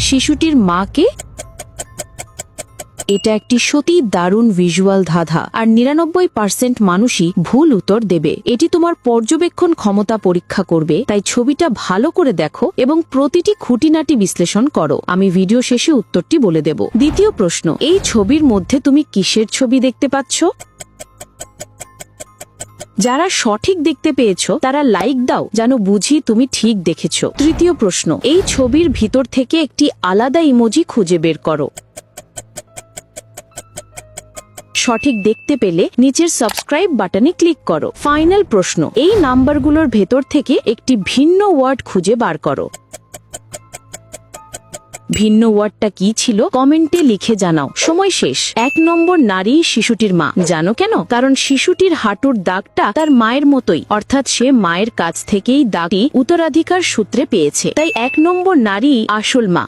শিশুটির মাকে? এটা একটি সত্যি দারুণ ভিজুয়াল ধাঁধা, আর ৯৯% মানুষই ভুল উত্তর দেবে। এটি তোমার পর্যবেক্ষণ ক্ষমতা পরীক্ষা করবে, তাই ছবিটা ভালো করে দেখো এবং প্রতিটি খুঁটিনাটি বিশ্লেষণ করো। আমি ভিডিও শেষে উত্তরটি বলে দেব। দ্বিতীয় প্রশ্ন, এই ছবির মধ্যে তুমি কিসের ছবি দেখতে পাচ্ছ? যারা সঠিক দেখতে পেয়েছো তারা লাইক দাও, যেন বুঝি তুমি ঠিক দেখেছো। তৃতীয় প্রশ্ন, এই ছবির ভিতর থেকে একটি আলাদা ইমোজি খুঁজে বের করো। সঠিক দেখতে পেলে নিচের সাবস্ক্রাইব বাটনে ক্লিক করো। ফাইনাল প্রশ্ন, এই নাম্বারগুলোর ভেতর থেকে একটি ভিন্ন ওয়ার্ড খুঁজে বার করো। ভিন্ন ওয়ার্ডটা কি ছিল কমেন্টে লিখে জানাও। সময় শেষ। ১ নম্বর, নারী শিশুটির মা। জানো কেন? কারণ শিশুটির হাঁটুর দাগটা তার মায়ের মতোই, অর্থাৎ সে মায়ের কাছ থেকেই দাগটি উত্তরাধিকার সূত্রে পেয়েছে। তাই ১ নম্বর, নারী আসল মা।